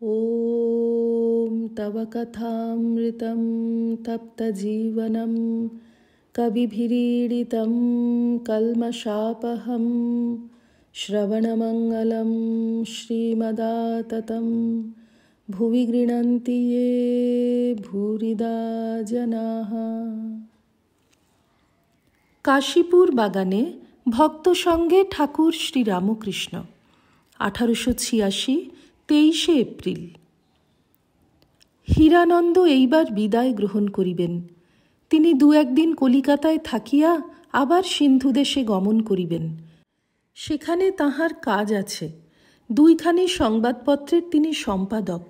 ॐ तव कथामृतं तप्तजीवनं कविभिरीडितं कल्मषापहं श्रवणमङ्गलं श्रीमदाततं भुवि गृह्णन्ति ये भूरिदा जनाः। কাশীপুর বাগানে ভক্ত সঙ্গে ঠাকুর শ্রী রামকৃষ্ণ 1886 23 এপ্রিল। হীরানন্দ এইবার বিদায় গ্রহণ করিবেন। তিনি 2-1 দিন কলিকাতায় থাকিয়া আবার সিন্ধু দেশে গমন করিবেন। সেখানে তাহার কাজ আছে। 2খানি সংবাদপত্রের তিনি সম্পাদক।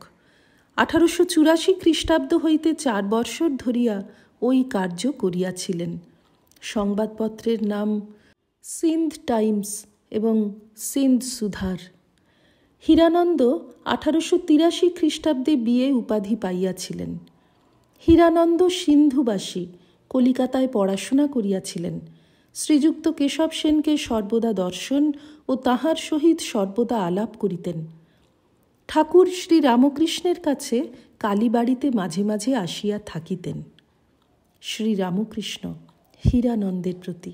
1884 খ্রিস্টাব্দ হইতে 4 বৎসর ধরিয়া ওই কার্য করিয়াছিলেন। সংবাদপত্রের নাম সিন্ধ টাইমস এবং সিন্ধ সুধার। হীরানন্দ 1883 খ্রিস্টাব্দে বিএ উপাধি পাইয়াছিলেন। হীরানন্দ সিন্ধুবাসী, কলিকাতায় পড়াশোনা করিয়াছিলেন। শ্রীযুক্ত কেশব সেনকে সর্বদা দর্শন ও তাহার সহিত সর্বদা আলাপ করিতেন। ঠাকুর শ্রী রামকৃষ্ণের কাছে কালীবাড়িতে মাঝে মাঝে আসিয়া থাকিতেন। শ্রী রামকৃষ্ণ হীরানন্দের প্রতি,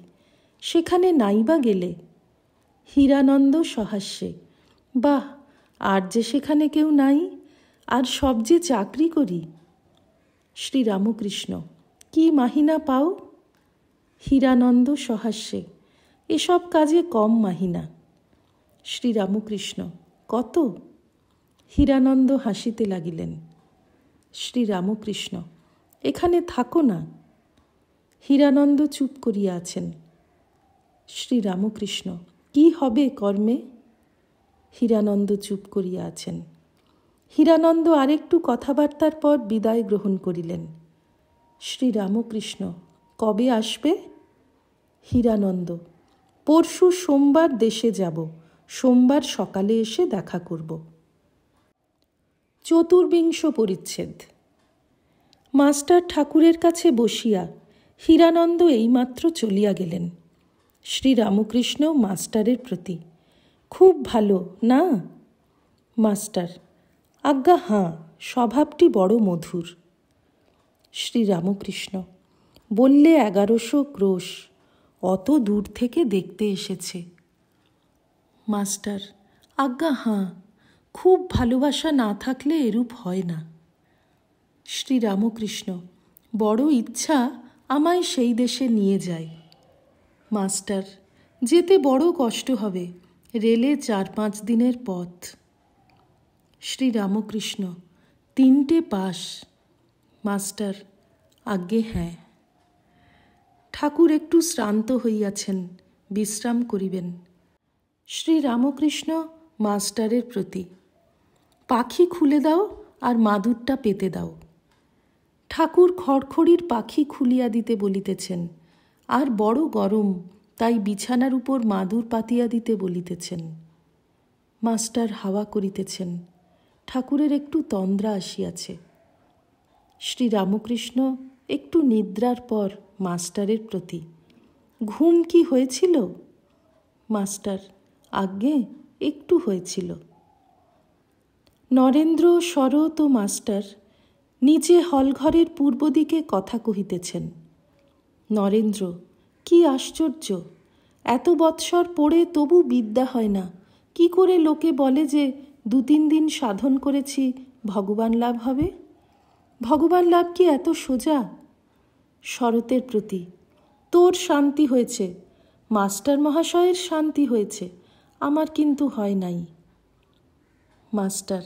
সেখানে নাইবা গেলে? হীরানন্দ সহাস্যে, বাহ, আর যে সেখানে কেউ নাই, আর সব যে চাকরি করি। শ্রী রামকৃষ্ণ, কি মাহিনা পাও? হীরানন্দ সহাস্যে, এসব কাজে কম মাহিনা। শ্রী রামকৃষ্ণ, কত? হীরানন্দ হাসিতে লাগিলেন। শ্রী রামকৃষ্ণ, এখানে থাকো না। হীরানন্দ চুপ করিয়া আছেন। শ্রী রামকৃষ্ণ, কি হবে কর্মে? হীরানন্দ চুপ করিয়া আছেন। হীরানন্দ আরেকটু কথাবার্তার পর বিদায় গ্রহণ করিলেন। শ্রী রামকৃষ্ণ, কবে আসবে? হীরানন্দ, পরশু সোমবার দেশে যাব, সোমবার সকালে এসে দেখা করব। 24 পরিচ্ছেদ। মাস্টার ঠাকুরের কাছে বসিয়া হীরানন্দ এইমাত্র চলিয়া গেলেন। শ্রী রামকৃষ্ণ মাস্টারের প্রতি, খুব ভালো না? মাস্টার, আজ্ঞা হাঁ, স্বভাবটি বড় মধুর। শ্রী রামকৃষ্ণ, বললে 1100 ক্রোশ, অত দূর থেকে দেখতে এসেছে। মাস্টার, আজ্ঞা হাঁ, খুব ভালোবাসা না থাকলে এরূপ হয় না। শ্রী রামকৃষ্ণ, বড় ইচ্ছা আমায় সেই দেশে নিয়ে যায়। মাস্টার, যেতে বড় কষ্ট হবে, রেলে 4-5 দিনের পথ। শ্রী রামকৃষ্ণ, 3টে পাস। মাস্টার, আজ্ঞে হ্যাঁ। ঠাকুর একটু শ্রান্ত হইয়াছেন, বিশ্রাম করিবেন। শ্রী রামকৃষ্ণ মাস্টারের প্রতি, পাখি খুলে দাও আর মাদুরটা পেতে দাও। ঠাকুর খড়খড়ির পাখি খুলিয়া দিতে বলিতেছেন, আর বড় গরম, তাই বিছানার উপর মাদুর পাতিয়া দিতে বলিতেছেন। মাস্টার হাওয়া করিতেছেন। ঠাকুরের একটু তন্দ্রা আসিয়াছে। শ্রী রামকৃষ্ণ একটু নিদ্রার পর মাস্টারের প্রতি, ঘুম কি হয়েছিল? মাস্টার, আজ্ঞে একটু হয়েছিল। নরেন্দ্র, শরৎ ও মাস্টার নিচে হলঘরের পূর্ব দিকে কথা কহিতেছেন। নরেন্দ্র, কি আশ্চর্য, এত বৎসর পড়ে তবু বিদ্যা হয় না। কি করে লোকে বলে যে 2-3 দিন সাধন করেছি ভগবান লাভ হবে? ভগবান লাভ কি এত সোজা? শরতের প্রতি, তোর শান্তি হয়েছে, মাস্টার মহাশয়ের শান্তি হয়েছে, আমার কিন্তু হয় নাই। মাস্টার,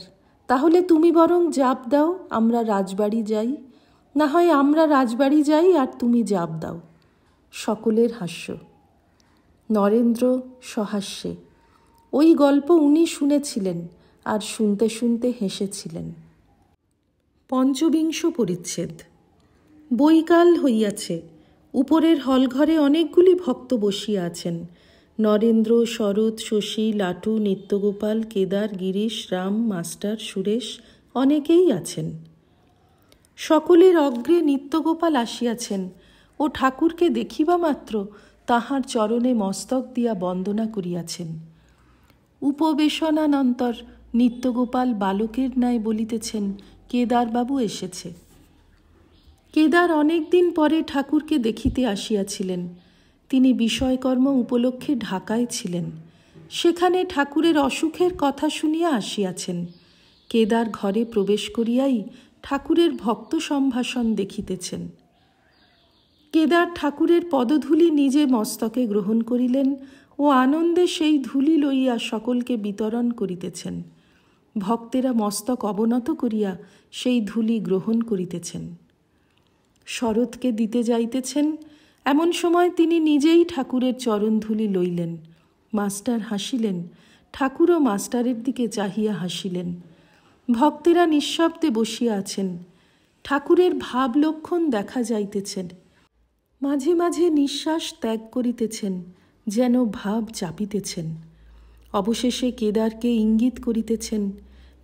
তাহলে তুমি বরং জাপ দাও, আমরা রাজবাড়ি যাই। না হয় আমরা রাজবাড়ি যাই আর তুমি জাপ দাও। সকলের হাস্য। নরেন্দ্র সহাস্যে, ওই গল্প উনি শুনেছিলেন আর শুনতে শুনতে হেসেছিলেন। 25 পরিচ্ছেদ। বৈকাল হইয়াছে। উপরের হলঘরে অনেকগুলি ভক্ত বসিয়া আছেন। নরেন্দ্র, শরৎ, শশী, লাটু, নিত্যগোপাল, কেদার, গিরিশ, রাম, মাস্টার, সুরেশ অনেকেই আছেন। সকলের অগ্রে নিত্যগোপাল আসিয়াছেন ও ঠাকুরকে দেখিবা মাত্র তাহার চরণে মস্তক দিয়া বন্দনা করিয়াছেন। উপবেশনানন্তর নিত্যগোপাল বালকের ন্যায় বলিতেছেন, কেদারবাবু এসেছে। কেদার অনেক দিন পরে ঠাকুরকে দেখিতে আসিয়াছিলেন। তিনি বিষয়কর্ম উপলক্ষে ঢাকায় ছিলেন। সেখানে ঠাকুরের অসুখের কথা শুনিয়া আসিয়াছেন। কেদার ঘরে প্রবেশ করিয়াই ঠাকুরের ভক্ত সম্ভাষণ দেখিতেছেন। কেদার ঠাকুরের পদধূলি নিজে মস্তকে গ্রহণ করিলেন ও আনন্দে সেই ধূলি লইয়া সকলকে বিতরণ করিতেছেন। ভক্তেরা মস্তক অবনত করিয়া সেই ধূলি গ্রহণ করিতেছেন। শরৎকে দিতে যাইতেছেন, এমন সময় তিনি নিজেই ঠাকুরের চরণধূলি লইলেন। মাস্টার হাসিলেন, ঠাকুরও মাস্টারের দিকে চাহিয়া হাসিলেন। ভক্তেরা নিঃশব্দে বসিয়া আছেন। ঠাকুরের ভাব লক্ষণ দেখা যাইতেছেন। মাঝে মাঝে নিঃশ্বাস ত্যাগ করিতেছেন, যেন ভাব চাপিতেছেন। অবশেষে কেদারকে ইঙ্গিত করিতেছেন,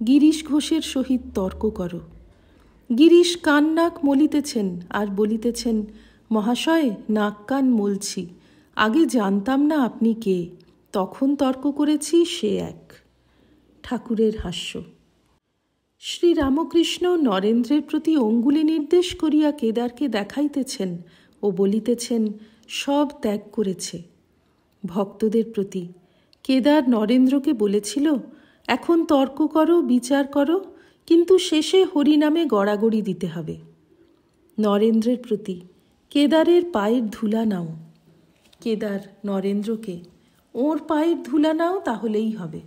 গিরিশ ঘোষের সহিত তর্ক করো। গিরিশ কান নাক মলিতেছেন আর বলিতেছেন, মহাশয়, নাক কান মলছি, আগে জানতাম না আপনি কে, তখন তর্ক করেছি, সে এক। ঠাকুরের হাস্য। শ্রীরামকৃষ্ণ নরেন্দ্রের প্রতি অঙ্গুলি নির্দেশ করিয়া কেদারকে দেখাইতেছেন ও বলিতেছেন, সব ত্যাগ করেছে। ভক্তদের প্রতি কেদার নরেন্দ্রকে বলেছিল, এখন তর্ক করো, বিচার করো, কিন্তু শেষে হরিনামে গড়াগড়ি দিতে হবে। নরেন্দ্রের প্রতি কেদারের পায়ের ধুলা নাও। কেদার নরেন্দ্রকে, ওর পায়ের ধুলা নাও, তাহলেই হবে।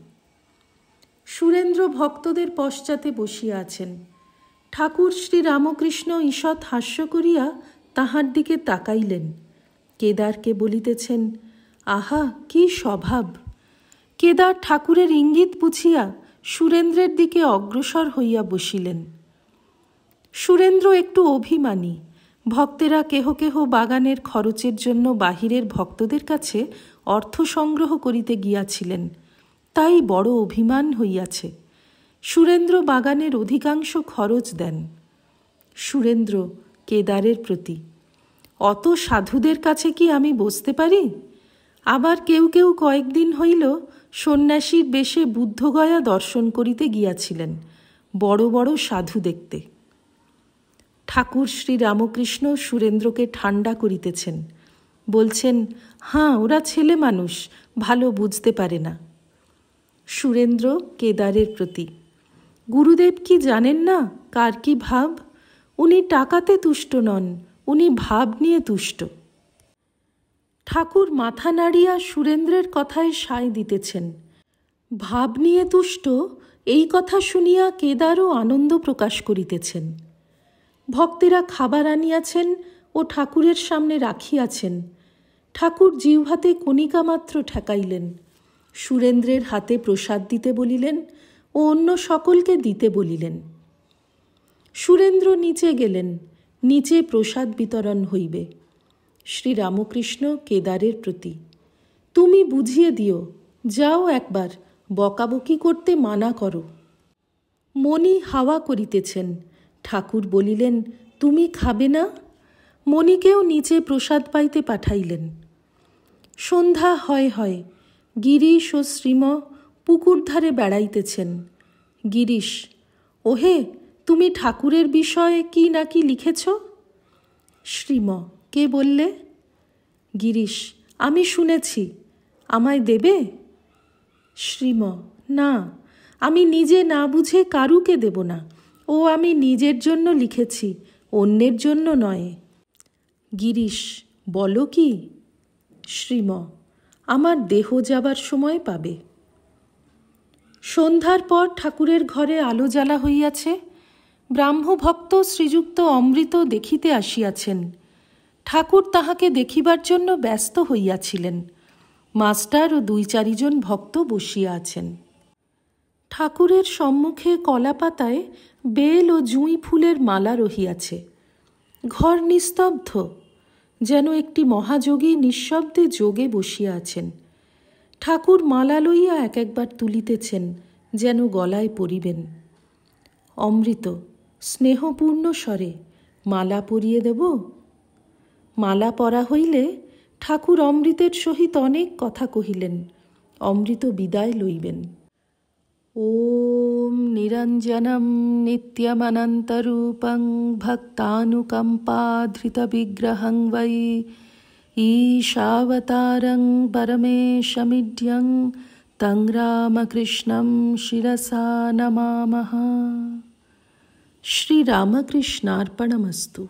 সুরেন্দ্র ভক্তদের পশ্চাতে বসিয়া আছেন। ঠাকুর শ্রীরামকৃষ্ণ ঈষৎ হাস্য করিয়া তাহার দিকে তাকাইলেন। কেদারকে বলিতেছেন, আহা, কি স্বভাব! কেদার ঠাকুরের ইঙ্গিত বুঝিয়া সুরেন্দ্রের দিকে অগ্রসর হইয়া বসিলেন। সুরেন্দ্র একটু অভিমানী। ভক্তেরা কেহ কেহ বাগানের খরচের জন্য বাহিরের ভক্তদের কাছে অর্থ সংগ্রহ করিতে গিয়াছিলেন, তাই বড় অভিমান হইয়াছে। সুরেন্দ্র বাগানের অধিকাংশ খরচ দেন। সুরেন্দ্র কেদারের প্রতি, অত সাধুদের কাছে কি আমি বসতে পারি? আবার কেউ কেউ কয়েকদিন হইল সন্ন্যাসীর বেশে বুদ্ধগয়া দর্শন করিতে গিয়াছিলেন, বড় বড় সাধু দেখতে। ঠাকুর শ্রীরামকৃষ্ণ সুরেন্দ্রকে ঠান্ডা করিতেছেন, বলছেন, হাঁ, ওরা ছেলে মানুষ, ভালো বুঝতে পারে না। সুরেন্দ্র কেদারের প্রতি, গুরুদেব কি জানেন না কার কি ভাব? উনি টাকাতে তুষ্ট নন, উনি ভাব নিয়ে তুষ্ট। ঠাকুর মাথা নাড়িয়া সুরেন্দ্রের কথায় সায় দিতেছেন। ভাব নিয়ে তুষ্ট, এই কথা শুনিয়া কেদারও আনন্দ প্রকাশ করিতেছেন। ভক্তেরা খাবার আনিয়াছেন ও ঠাকুরের সামনে রাখিয়াছেন। ঠাকুর জিহ্বাতে কণিকা মাত্র ঠেকাইলেন। সুরেন্দ্রের হাতে প্রসাদ দিতে বলিলেন ও অন্য সকলকে দিতে বলিলেন। সুরেন্দ্র নিচে গেলেন, নিচে প্রসাদ বিতরণ হইবে। শ্রীরামকৃষ্ণ কেদারের প্রতি, তুমি বুঝিয়ে দিও, যাও একবার, বকাবকি করতে মানা করো। মণি হাওয়া করিতেছেন। ঠাকুর বলিলেন, তুমি খাবে না? মণিকেও নিচে প্রসাদ পাইতে পাঠাইলেন। সন্ধ্যা হয় হয়। গিরিশ ও শ্রীম পুকুর ধারে বেড়াইতেছেন। গিরিশ, ওহে, তুমি ঠাকুরের বিষয়ে কি নাকি লিখেছ? শ্রীম, কে বললে? গিরিশ, আমি শুনেছি, আমায় দেবে? শ্রীম, না, আমি নিজে না বুঝে কারুকে দেব না, ও আমি নিজের জন্য লিখেছি, অন্যের জন্য নয়। গিরিশ, বলো কি? শ্রীম, আমার দেহ যাবার সময় পাবে। সন্ধ্যার পর ঠাকুরের ঘরে আলো জ্বালা হইয়াছে। ব্রাহ্মভক্ত শ্রীযুক্ত অমৃত দেখিতে আসিয়াছেন। ঠাকুর তাহাকে দেখিবার জন্য ব্যস্ত হইয়াছিলেন। মাস্টার ও 2-4 জন ভক্ত বসিয়া আছেন। ঠাকুরের সম্মুখে কলাপাতায় বেল ও জুঁই ফুলের মালা রহিয়াছে। ঘর নিস্তব্ধ, যেন একটি মহাযোগী নিঃশব্দে যোগে বসিয়া আছেন। ঠাকুর মালা লইয়া এক একবার তুলিতেছেন, যেন গলায় পরিবেন। অমৃত স্নেহপূর্ণ স্বরে, মালা পরিয়ে দেব? মালা পরা হইলে ঠাকুর অমৃতের সহিত অনেক কথা কহিলেন। অমৃত বিদায় লইবেন। ॐ निरञ्जनं नित्यमनन्तरूपं भक्तानुकम्पाधृतविग्रहं वै ईशावतारं परमेशमिड्यं तं रामकृष्णं शिरसा नमामः। श्रीरामकृष्णार्पणमस्तु।